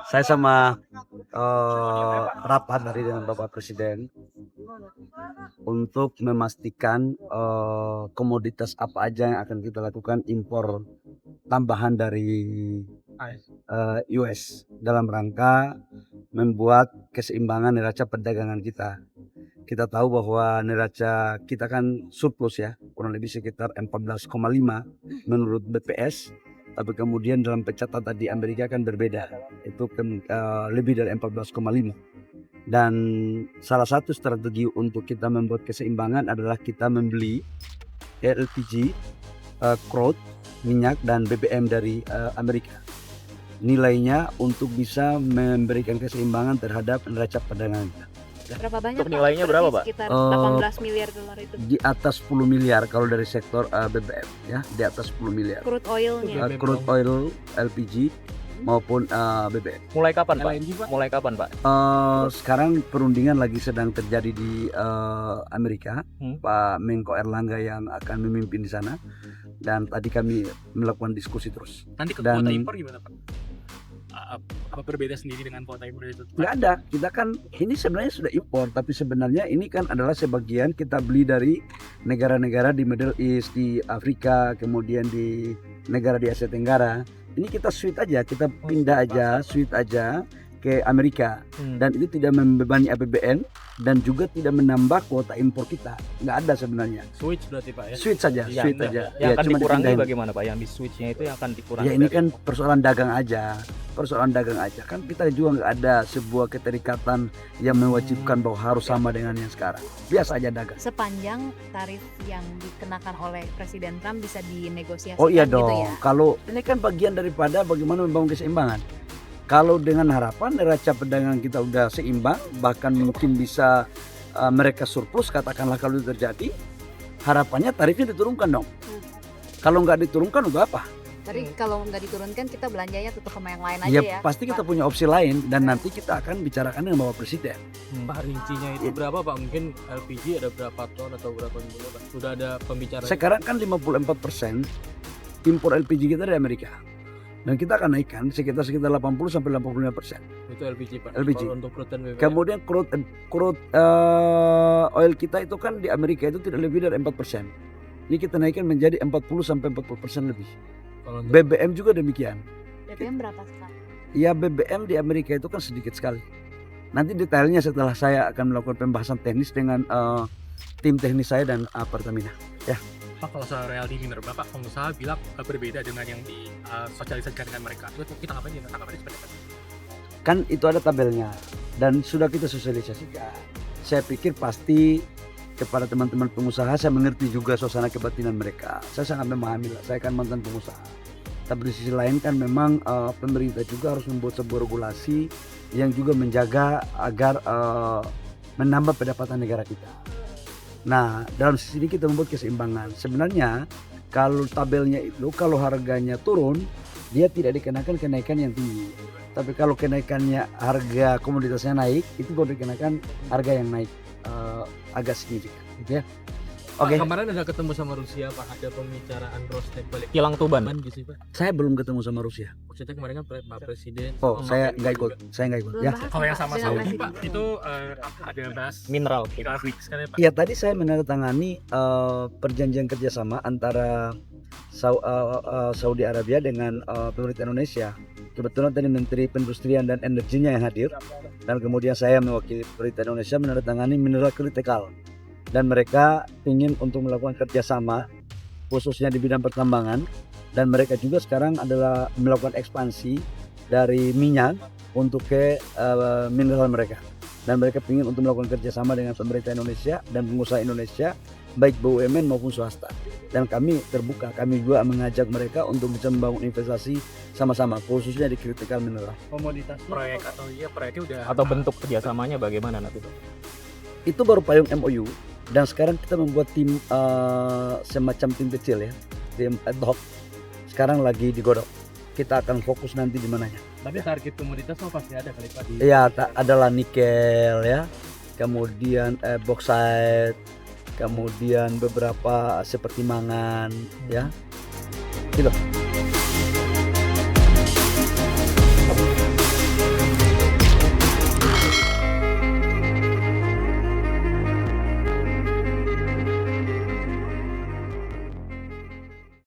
Saya sama rapat dari dengan Bapak Presiden untuk memastikan komoditas apa aja yang akan kita lakukan impor tambahan dari US dalam rangka membuat keseimbangan neraca perdagangan kita. Kita tahu bahwa neraca kita kan surplus ya, kurang lebih sekitar 14,5 menurut BPS. Tapi kemudian dalam pencatatan di Amerika kan berbeda, itu kan lebih dari 14,5. Dan salah satu strategi untuk kita membuat keseimbangan adalah kita membeli LPG, crude, minyak dan BBM dari Amerika. Nilainya untuk bisa memberikan keseimbangan terhadap neraca perdagangan kita. Berapa banyak Untuk nilainya berapa, Pak? Sekitar 18 miliar dolar itu. Di atas 10 miliar kalau dari sektor BBM ya, di atas 10 miliar. Crude oilnya. Crude oil, LPG maupun BBM. Mulai kapan, Pak? Mulai kapan, Pak? Sekarang perundingan lagi sedang terjadi di Amerika. Pak Menko Erlangga yang akan memimpin di sana. Dan tadi kami melakukan diskusi terus. Nanti ke kuota impor gimana, Pak? Apa berbeda sendiri dengan kuota impor itu? Nggak ada, kita kan ini sebenarnya sudah impor, tapi sebenarnya ini kan adalah sebagian kita beli dari negara-negara di Middle East, di Afrika, kemudian di negara di Asia Tenggara. Ini kita switch aja, kita pindah aja, switch aja ke Amerika. Dan itu tidak membebani APBN dan juga tidak menambah kuota impor kita. Nggak ada sebenarnya. Switch berarti, Pak ya? Switch saja, switch aja. Yang akan cuma dikurangi dipindahin. bagaimana, Pak? Yang di switch-nya itu yang akan dikurangi. Ya ini kan persoalan dagang aja. Persoalan dagang aja. Kan kita juga nggak ada sebuah keterikatan yang mewajibkan bahwa harus sama dengan yang sekarang. Biasa aja dagang. Sepanjang tarif yang dikenakan oleh Presiden Trump bisa dinegosiasikan Oh iya gitu dong. ya. Kalau ini kan bagian daripada bagaimana membangun keseimbangan. Kalau dengan harapan neraca perdagangan kita udah seimbang, bahkan mungkin bisa mereka surplus, katakanlah kalau itu terjadi, harapannya tarifnya diturunkan dong. Kalau nggak diturunkan udah apa? Tapi kalau nggak diturunkan kita belanjanya tutup sama yang lain aja Ya, ya. pasti kita punya opsi lain dan nanti kita akan bicarakan dengan Bapak Presiden. Pak, rincinya itu berapa, Pak? Mungkin LPG ada berapa ton atau berapa minggu, Pak? Sudah ada pembicaraan? Sekarang kan 54% impor LPG kita dari Amerika. Dan kita akan naikkan sekitar 80 sampai 85%. Itu LPG, Pak. LPG. Kalau untuk crude dan BBM. Kemudian crude oil kita itu kan di Amerika itu tidak lebih dari 4%. Ini kita naikkan menjadi 40 sampai 40% lebih. Kalau untuk BBM juga demikian. BBM berapa sekarang? Ya BBM di Amerika itu kan sedikit sekali. Nanti detailnya setelah saya akan melakukan pembahasan teknis dengan tim teknis saya dan Pertamina. Ya. Pak, kalau soal reality minor, Bapak pengusaha bilang berbeda dengan yang disosialisasikan dengan mereka. Itu kita ngapain ya? Tanggapannya seperti apa? Kan itu ada tabelnya dan sudah kita sosialisasikan. Saya pikir pasti kepada teman-teman pengusaha saya mengerti juga suasana kebatinan mereka. Saya sangat memahami lah, saya kan mantan pengusaha. Tapi di sisi lain kan memang pemerintah juga harus membuat sebuah regulasi yang juga menjaga agar menambah pendapatan negara kita. Nah, dalam sisi ini kita membuat keseimbangan. Sebenarnya kalau tabelnya itu, kalau harganya turun, dia tidak dikenakan kenaikan yang tinggi. Tapi kalau kenaikannya harga komoditasnya naik, itu baru dikenakan harga yang naik agak signifikan, gitu ya. Oke. Kemarin ada ketemu sama Rusia, Pak. Ada pembicaraan roadmap balik Kilang Tuban. gitu, Pak. Saya belum ketemu sama Rusia. Maksudnya kemarin kan Pak Presiden. Oh, sama saya Pak nggak Presiden ikut. Saya nggak ikut. Belum Ya. bahas Kalau yang Pak, sama dengan Saudi, Presiden. Pak, itu ada bahas Mineral. grafik kan ya, Pak? Ya tadi saya menandatangani perjanjian kerjasama antara Saudi Arabia dengan pemerintah Indonesia. Kebetulan tadi Menteri Perindustrian dan Energinya yang hadir, dan kemudian saya mewakili pemerintah Indonesia menandatangani mineral kritikal. Dan mereka ingin untuk melakukan kerjasama khususnya di bidang pertambangan, dan mereka juga sekarang adalah melakukan ekspansi dari minyak untuk ke mineral mereka. Dan mereka ingin untuk melakukan kerjasama dengan pemerintah Indonesia dan pengusaha Indonesia, baik BUMN maupun swasta. Dan kami terbuka, kami juga mengajak mereka untuk bisa membangun investasi sama-sama, khususnya di critical mineral. Komoditas proyek atau proyeknya udah Atau bentuk kerjasamanya bagaimana nanti, Pak? Itu baru payung MOU, dan sekarang kita membuat tim semacam tim kecil ya, tim ad hoc. Sekarang lagi digodok. Kita akan fokus nanti di mananya. Tapi target komoditas mah pasti ada kali, Pak. Ya, adalah nikel ya, kemudian bauxite, kemudian beberapa seperti mangan ya, gitu.